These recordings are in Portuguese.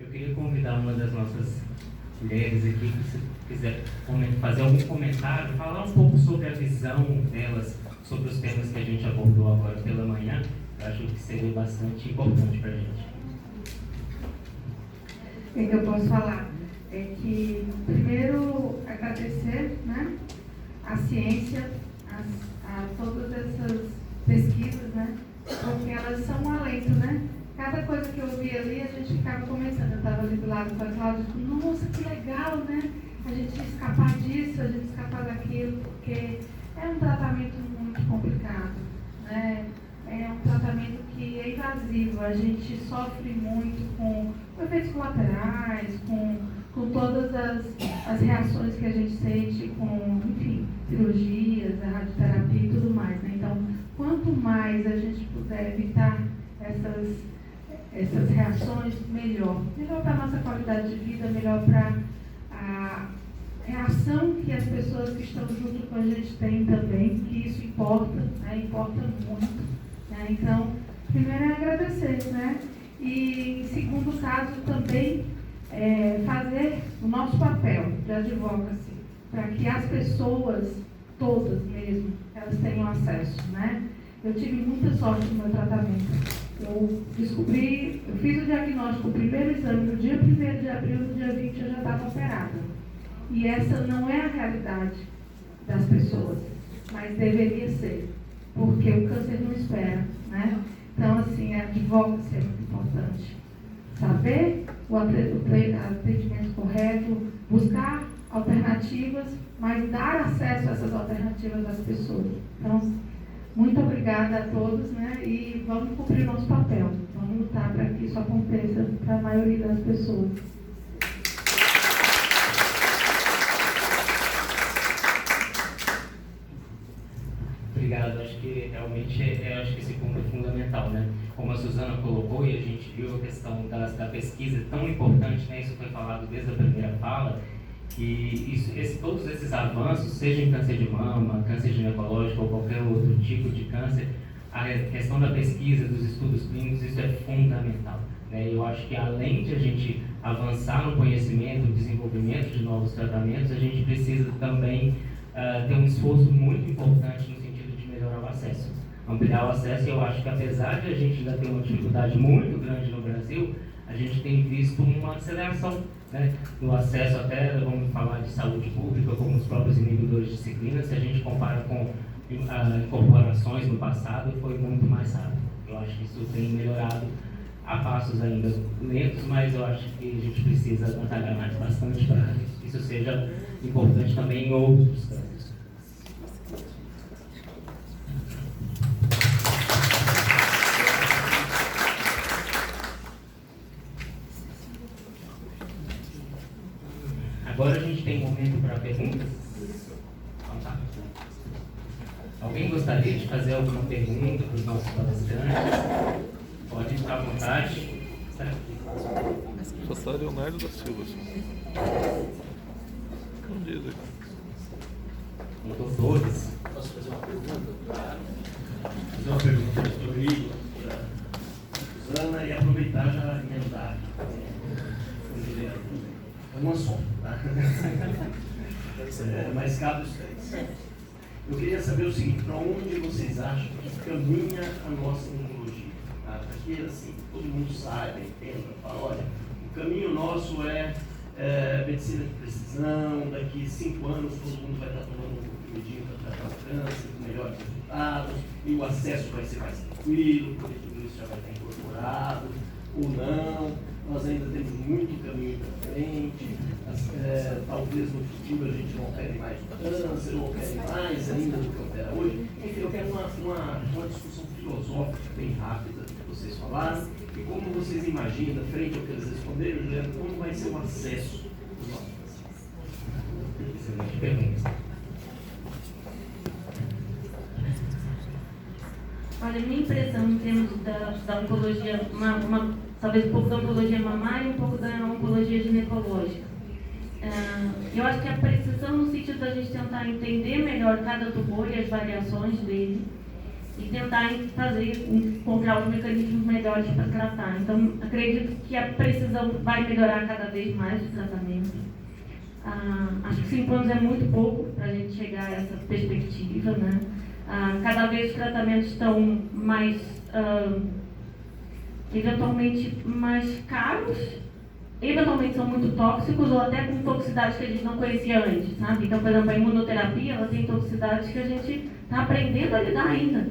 Eu queria convidar uma das nossas mulheres aqui, que se quiser fazer algum comentário, falar um pouco sobre a visão delas, sobre os temas que a gente abordou agora pela manhã. Eu acho que seria bastante importante para a gente. O que eu posso falar? É que, primeiro, agradecer, né, a ciência, a todas essas pesquisas, né, porque elas são um alento, né? Cada coisa que eu vi ali, a gente ficava começando. Eu estava ali do lado com a Cláudia, nossa, que legal, né? A gente escapar disso, a gente escapar daquilo, porque é um tratamento muito complicado, né? É um tratamento que é invasivo, a gente sofre muito com efeitos colaterais, com todas as reações que a gente sente com, enfim, cirurgias, a radioterapia e tudo mais, né? Então, quanto mais a gente puder evitar essas reações, melhor. Melhor para a nossa qualidade de vida, melhor para a reação que as pessoas que estão junto com a gente têm também, que isso importa, né? Importa muito. Né? Então, primeiro é agradecer, né? E, em segundo caso, também fazer o nosso papel de advocacy, para que as pessoas, todas mesmo, elas tenham acesso, né? Eu tive muita sorte no meu tratamento. Eu fiz o diagnóstico, o primeiro exame, no dia 1º de abril, no dia 20 eu já estava operada. E essa não é a realidade das pessoas, mas deveria ser, porque o câncer não espera, né? Então, assim, a advocacy é muito importante. Saber o atendimento correto, buscar alternativas, mas dar acesso a essas alternativas às pessoas. Então, muito obrigada a todos, né? E vamos cumprir o nosso papel. Vamos lutar para que isso aconteça para a maioria das pessoas. Obrigado. Acho que realmente acho que esse ponto é fundamental, né? Como a Suzana colocou e a gente viu a questão da pesquisa tão importante, né? Isso foi falado desde a primeira fala. E todos esses avanços, seja em câncer de mama, câncer ginecológico ou qualquer outro tipo de câncer, a questão da pesquisa, dos estudos clínicos, isso é fundamental. Né? Eu acho que além de a gente avançar no conhecimento, no desenvolvimento de novos tratamentos, a gente precisa também ter um esforço muito importante no sentido de melhorar o acesso. Ampliar o acesso, e eu acho que apesar de a gente ainda ter uma dificuldade muito grande no Brasil, a gente tem visto uma aceleração, né, no acesso, até vamos falar de saúde pública, como os próprios inibidores de ciclina. Se a gente compara com incorporações no passado, foi muito mais rápido. Eu acho que isso tem melhorado a passos ainda lentos, mas eu acho que a gente precisa batalhar mais bastante para que isso seja importante também em outros casos. Agora a gente tem momento para perguntas. Então, tá. Alguém gostaria de fazer alguma pergunta para os nossos palestrantes? Pode estar à vontade. Pastor Leonardo da Silva. Não diz aqui. Doutores. Posso fazer uma pergunta? Claro. Fazer uma pergunta para o doutor Igor, para a Suzana, e aproveitar já emendar. Eu não assombro, tá? Mas cabe os três. Eu queria saber o seguinte: para onde vocês acham que caminha a nossa oncologia? Tá? Para que, assim, todo mundo saiba, entenda, fala, olha, o caminho nosso é medicina de precisão, daqui 5 anos todo mundo vai estar tomando um medinho para tratar o câncer, com melhores resultados, e o acesso vai ser mais tranquilo, porque tudo isso já vai estar incorporado, ou não. Nós ainda temos muito caminho para frente, talvez no futuro a gente não opere mais do câncer, ou opere mais ainda do que opera hoje. Enfim, eu quero uma discussão filosófica bem rápida do que vocês falaram, e como vocês imaginam, frente ao que eles responderam, Juliano, como vai ser o acesso dos nossos pacientes. Excelente pergunta. Olha, minha impressão em termos da oncologia, talvez um pouco da oncologia mamária e um pouco da oncologia ginecológica. Eu acho que a precisão no sentido da gente tentar entender melhor cada tumor e as variações dele, e tentar encontrar os mecanismos melhores para tratar. Então, acredito que a precisão vai melhorar cada vez mais o tratamento. Acho que 5 anos é muito pouco para a gente chegar a essa perspectiva, né? Cada vez os tratamentos estão mais, eventualmente, mais caros, eventualmente são muito tóxicos ou até com toxicidades que a gente não conhecia antes, sabe? Então, por exemplo, a imunoterapia, ela tem toxicidades que a gente está aprendendo a lidar ainda,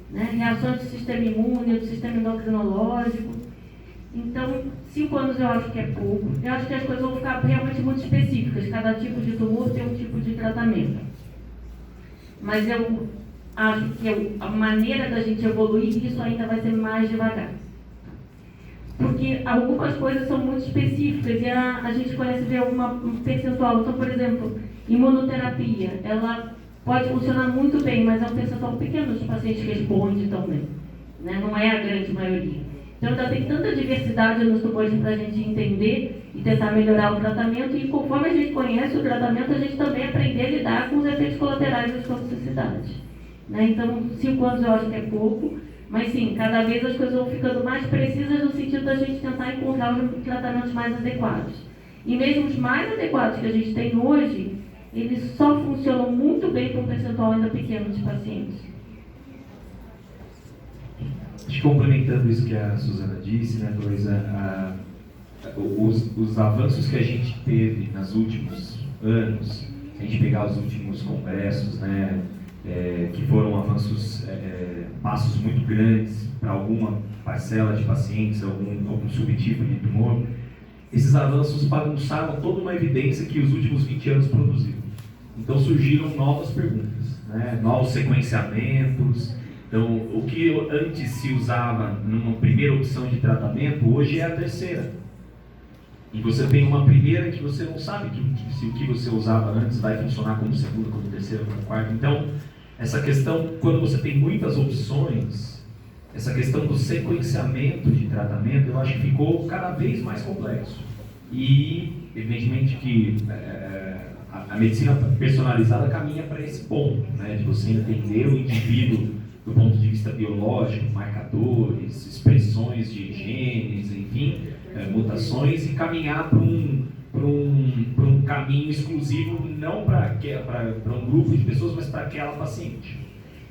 né? Reações do sistema imune, do sistema endocrinológico. Então, 5 anos eu acho que é pouco. Eu acho que as coisas vão ficar realmente muito específicas. Cada tipo de tumor tem um tipo de tratamento. Mas eu acho que a maneira da gente evoluir isso ainda vai ser mais devagar. Porque algumas coisas são muito específicas e a gente conhece ver um percentual. Então, por exemplo, imunoterapia, ela pode funcionar muito bem, mas é um percentual pequeno dos pacientes que respondem também, né? Não é a grande maioria. Então, ainda tem tanta diversidade nos tumores para a gente entender e tentar melhorar o tratamento, e conforme a gente conhece o tratamento, a gente também aprender a lidar com os efeitos colaterais das toxicidades, né? Então, 5 anos eu acho que é pouco, mas sim, cada vez as coisas vão ficando mais precisas no sentido da gente tentar encontrar os tratamentos mais adequados. E mesmo os mais adequados que a gente tem hoje, eles só funcionam muito bem para um percentual ainda pequeno de pacientes. Acho que complementando isso que a Suzana disse, né, Luísa, os avanços que a gente teve nos últimos anos, se a gente pegar os últimos congressos, né, que foram avanços, passos muito grandes para alguma parcela de pacientes, algum subtipo de tumor, esses avanços bagunçaram toda uma evidência que os últimos 20 anos produziram. Então surgiram novas perguntas, né, novos sequenciamentos. Então, o que antes se usava numa primeira opção de tratamento, hoje é a terceira. E você tem uma primeira que você não sabe se o que você usava antes vai funcionar como segunda, como terceira, como quarta. Então, essa questão, quando você tem muitas opções, essa questão do sequenciamento de tratamento, eu acho que ficou cada vez mais complexo. E, evidentemente, que a medicina personalizada caminha para esse ponto, né, de você entender o indivíduo do ponto de vista biológico, marcadores, expressões de genes, enfim, mutações, e caminhar para um caminho exclusivo, não para um grupo de pessoas, mas para aquela paciente.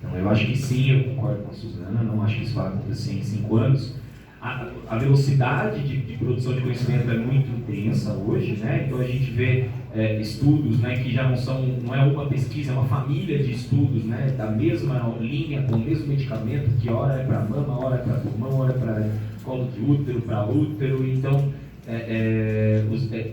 Então, eu acho que sim, eu concordo com a Suzana, não acho que isso vai acontecer em 5 anos. A velocidade de produção de conhecimento é muito intensa hoje, né? Então a gente vê estudos, né, que já não é uma pesquisa, é uma família de estudos, né, da mesma linha, com o mesmo medicamento, que hora é para mama, hora é para pulmão, hora é para colo de útero, para útero. Então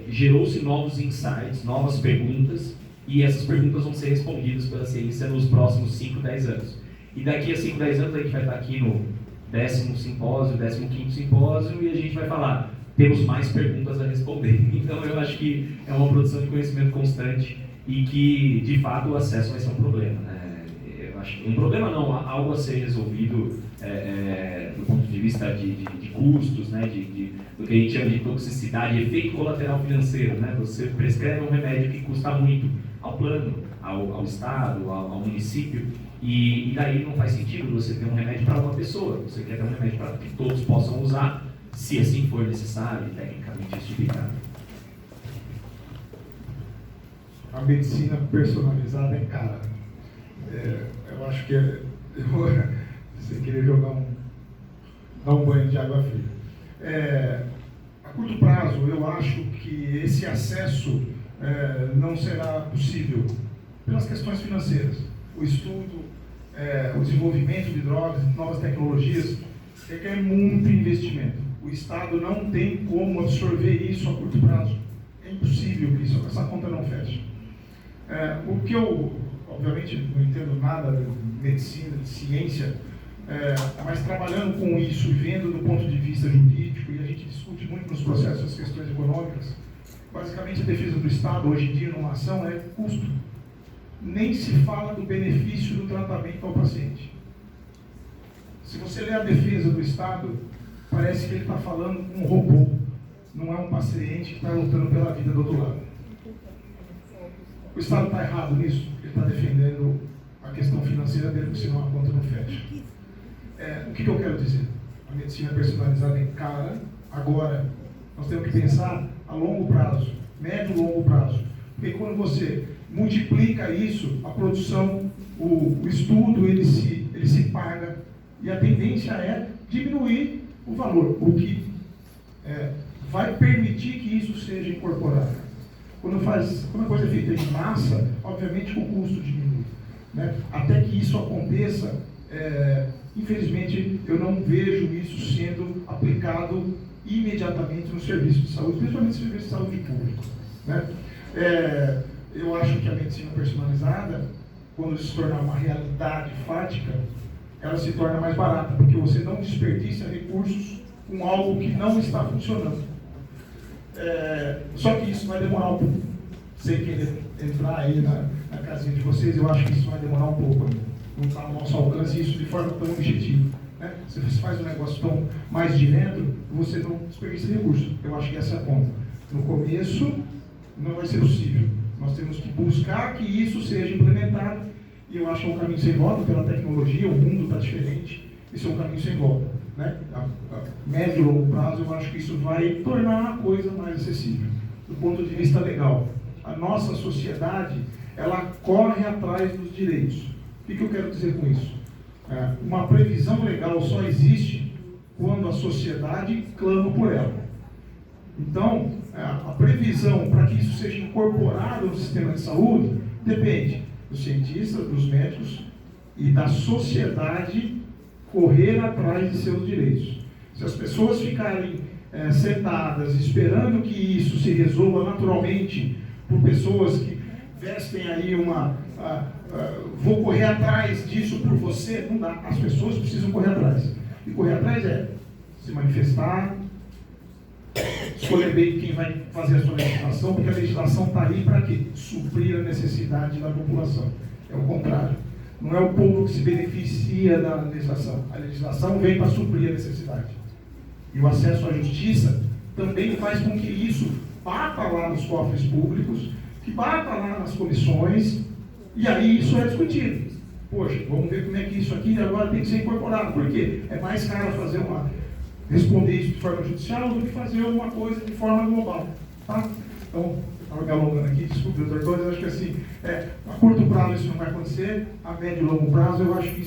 gerou-se novos insights, novas perguntas, e essas perguntas vão ser respondidas pela ciência nos próximos 5, 10 anos. E daqui a 5, 10 anos a gente vai estar aqui no 10º simpósio, 15º simpósio, e a gente vai falar, temos mais perguntas a responder. Então eu acho que é uma produção de conhecimento constante e que, de fato, o acesso vai ser um problema, né? Eu acho que um problema não, algo a ser resolvido do ponto de vista de custos, né? Do que a gente chama de toxicidade, efeito colateral financeiro, né? Você prescreve um remédio que custa muito ao plano, ao Estado, ao município, e daí não faz sentido você ter um remédio para uma pessoa. Você quer ter um remédio para que todos possam usar, se assim for necessário, tecnicamente justificado. A medicina personalizada é cara. Eu acho que você querer dar um banho de água fria. A curto prazo, eu acho que esse acesso não será possível pelas questões financeiras. O estudo, o desenvolvimento de drogas, novas tecnologias, requer muito investimento. O Estado não tem como absorver isso a curto prazo. É impossível que essa conta não feche. O que eu, obviamente, não entendo nada de medicina, de ciência, mas trabalhando com isso e vendo do ponto de vista jurídico, e a gente discute muito nos processos as questões econômicas, basicamente a defesa do Estado hoje em dia numa ação é custo. Nem se fala do benefício do tratamento ao paciente. Se você lê a defesa do Estado, parece que ele está falando com um robô, não é um paciente que está lutando pela vida do outro lado. O Estado está errado nisso, ele está defendendo a questão financeira dele, porque senão a conta não fecha. O que eu quero dizer? A medicina personalizada é cara. Agora, nós temos que pensar a longo prazo, médio e longo prazo. Porque quando você multiplica isso, a produção, o estudo, ele se paga. E a tendência é diminuir o valor, o que vai permitir que isso seja incorporado. Quando a coisa é feita em massa, obviamente o custo diminui. Né? Até que isso aconteça, infelizmente, eu não vejo isso sendo aplicado imediatamente no serviço de saúde, principalmente no serviço de saúde público. Né? Eu acho que a medicina personalizada, quando se tornar uma realidade fática, ela se torna mais barata, porque você não desperdiça recursos com algo que não está funcionando. Só que isso vai demorar um pouco. Sem querer entrar aí na casinha de vocês, eu acho que isso vai demorar um pouco ainda. Não está ao nosso alcance isso de forma tão objetiva. Né? Se você faz um negócio tão mais direto, você não desperdiça recurso. Eu acho que essa é a conta. No começo, não vai ser possível. Nós temos que buscar que isso seja implementado. E eu acho que é um caminho sem volta pela tecnologia, o mundo está diferente. Isso é um caminho sem volta. Né? A médio e longo prazo, eu acho que isso vai tornar a coisa mais acessível. Do ponto de vista legal, a nossa sociedade, ela corre atrás dos direitos. O que eu quero dizer com isso? Uma previsão legal só existe quando a sociedade clama por ela. Então, a previsão para que isso seja incorporado no sistema de saúde depende dos cientistas, dos médicos e da sociedade correr atrás de seus direitos. Se as pessoas ficarem sentadas esperando que isso se resolva naturalmente por pessoas que vestem aí vou correr atrás disso por você, não dá. As pessoas precisam correr atrás. E correr atrás é se manifestar, escolher bem quem vai fazer a sua legislação, porque a legislação está aí para quê? Suprir a necessidade da população. É o contrário. Não é o povo que se beneficia da legislação. A legislação vem para suprir a necessidade. E o acesso à justiça também faz com que isso bata lá nos cofres públicos, que bata lá nas comissões, e aí isso é discutido. Poxa, vamos ver como é que isso aqui agora tem que ser incorporado. Por quê? É mais caro responder isso de forma judicial do que fazer alguma coisa de forma global. Tá? Então, estava me alongando aqui, desculpe, doutor Torres, acho que assim, a curto prazo isso não vai acontecer, a médio e longo prazo eu acho que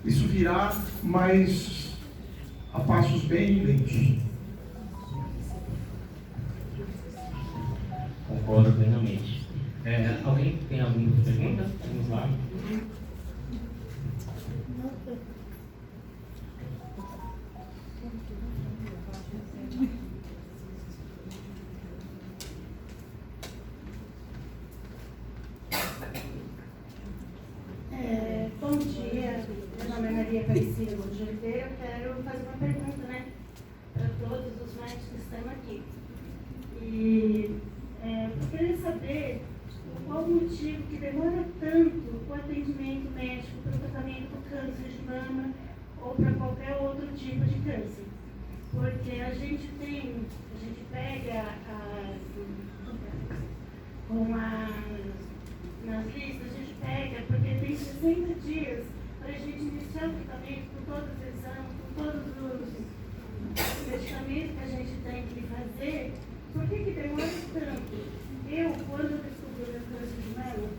isso virá, mas a passos bem lentos. Concordo plenamente. Alguém tem alguma pergunta? Vamos lá. Bom dia, meu nome é Maria Aparecida de Oliveira. Eu quero fazer uma pergunta, para todos os médicos que estão aqui. E eu queria saber qual o motivo que demora tanto o atendimento médico para o tratamento do câncer de mama ou para qualquer outro tipo de câncer. Porque a gente pega nas listas, a gente pega, porque tem 60 dias para a gente iniciar o tratamento com todos os exames, com todos os medicamentos que a gente tem que fazer. Por que demora tanto? Quando eu descobri o câncer de mama,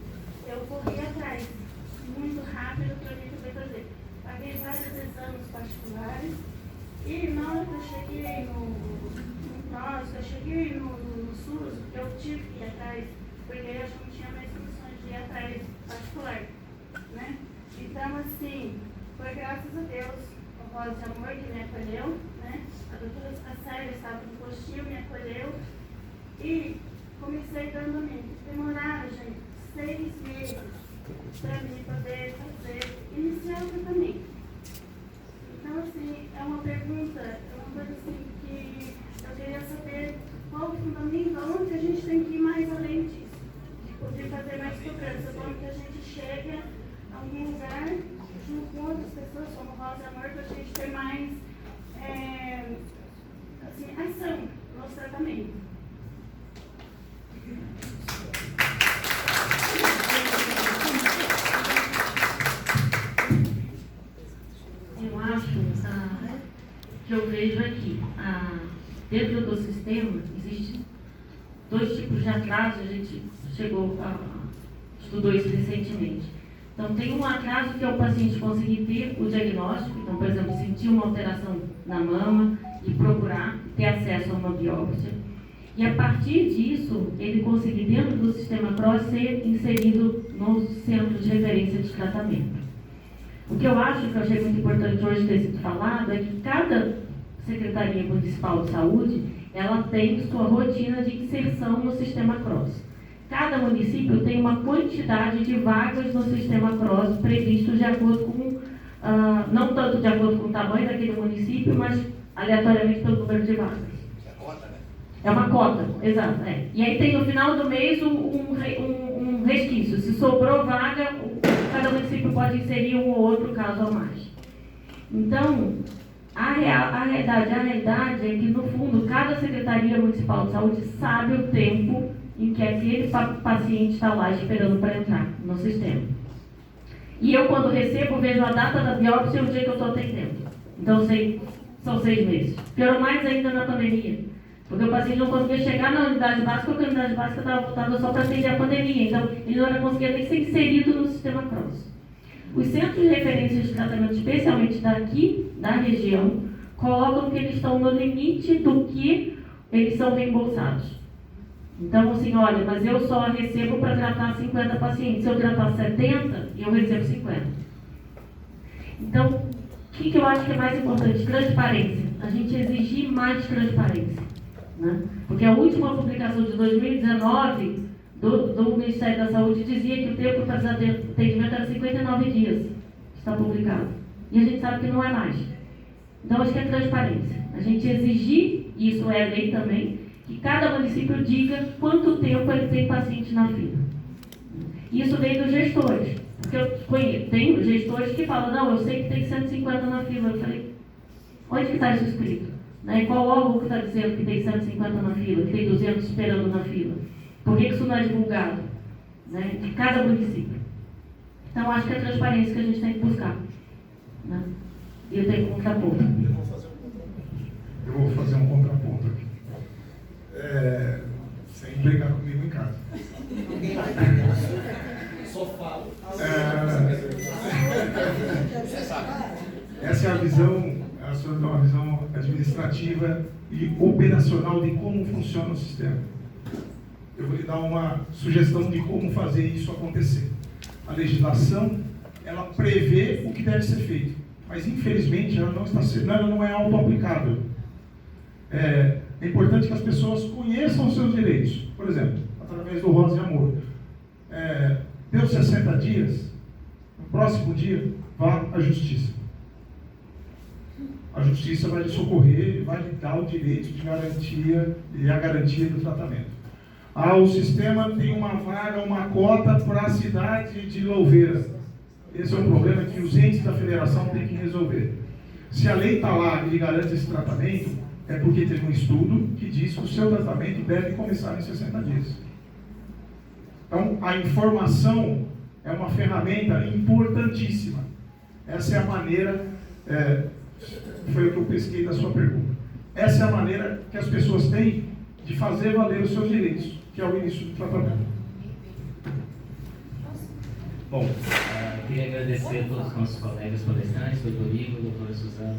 eu corri atrás, muito rápido, para mim poder fazer. Paguei vários exames particulares e na hora que eu cheguei no SUS, eu tive que ir atrás, porque eu acho que não tinha mais condições de ir atrás particular, né? Então, assim, foi graças a Deus, o Rosa de Amor que me acolheu, né? A doutora Célia estava no postinho, me acolheu e comecei dando andamento. Demoraram, gente, 6 meses para mim poder iniciar o tratamento. Então, assim, é uma pergunta, é uma coisa assim que eu queria saber qual o fundamento, onde a gente tem que ir mais além disso, de poder fazer mais cobrança, como que a gente chega a algum lugar junto com outras pessoas, como Rosa e Amor, para a gente ter mais ação no nosso tratamento. dentro do sistema, existem 2 tipos de atraso, a gente estudou isso recentemente. Então, tem um atraso que é o paciente conseguir ter o diagnóstico, então, por exemplo, sentir uma alteração na mama e procurar ter acesso a uma biópsia. E a partir disso, ele conseguir, dentro do sistema CROSS, ser inserido no centro de referência de tratamento. O que eu achei muito importante hoje ter sido falado é que cada Secretaria Municipal de Saúde, ela tem sua rotina de inserção no sistema CROSS. Cada município tem uma quantidade de vagas no sistema CROSS previstos de acordo com, não tanto de acordo com o tamanho daquele município, mas aleatoriamente pelo número de vagas. É cota, né? É uma cota, exato. É. E aí tem no final do mês um resquício. Se sobrou vaga, cada município pode inserir um ou outro caso a mais. Então, a realidade é que, no fundo, cada Secretaria Municipal de Saúde sabe o tempo em que aquele paciente está lá esperando para entrar no sistema. E eu, quando recebo, vejo a data da biópsia e o dia que eu estou atendendo. Então, são 6 meses. Piorou mais ainda na pandemia. Porque o paciente não conseguia chegar na unidade básica, porque a unidade básica estava voltada só para atender a pandemia. Então, ele não conseguia nem ser inserido no sistema CROSS. Os centros de referência de tratamento, especialmente daqui, da região, colocam que eles estão no limite do que eles são reembolsados. Então, assim, olha, mas eu só recebo para tratar 50 pacientes. Se eu tratar 70, eu recebo 50. Então, o que eu acho que é mais importante? Transparência. A gente exigir mais transparência. Né? Porque a última publicação de 2019 do Ministério da Saúde dizia que o tempo para atendimento era 59 dias. Está publicado. E a gente sabe que não é mais. Então, acho que é transparência. A gente exigir, e isso é lei também, que cada município diga quanto tempo ele tem paciente na fila. Isso vem dos gestores. Porque eu tenho gestores que falam, não, eu sei que tem 150 na fila. Eu falei, onde que está isso escrito? Né? Qual órgão que está dizendo que tem 150 na fila, que tem 200 esperando na fila? Por que isso não é divulgado? Né? De cada município. Então, acho que é a transparência que a gente tem que buscar. Né? E eu tenho que contrapor. Eu vou fazer um contraponto aqui. Sem brigar comigo em casa. Só falo. Essa é a visão, uma visão administrativa e operacional de como funciona o sistema. Eu vou lhe dar uma sugestão de como fazer isso acontecer. A legislação, ela prevê o que deve ser feito, mas infelizmente ela não é auto-aplicável. É importante que as pessoas conheçam os seus direitos. Por exemplo, através do Rosa e Amor. Deu 60 dias, no próximo dia, vá à justiça. A justiça vai lhe socorrer e vai lhe dar o direito de garantia e a garantia do tratamento. O sistema tem uma vaga, uma cota para a cidade de Louveira. Esse é um problema que os entes da federação têm que resolver. Se a lei está lá e lhe garante esse tratamento, é porque teve um estudo que diz que o seu tratamento deve começar em 60 dias. Então, a informação é uma ferramenta importantíssima. Essa é a maneira, foi o que eu pesquei da sua pergunta. Essa é a maneira que as pessoas têm de fazer valer os seus direitos, que é o início do tratamento. Bom, queria agradecer a todos os nossos colegas palestrantes, doutor Igor, doutora Suzana.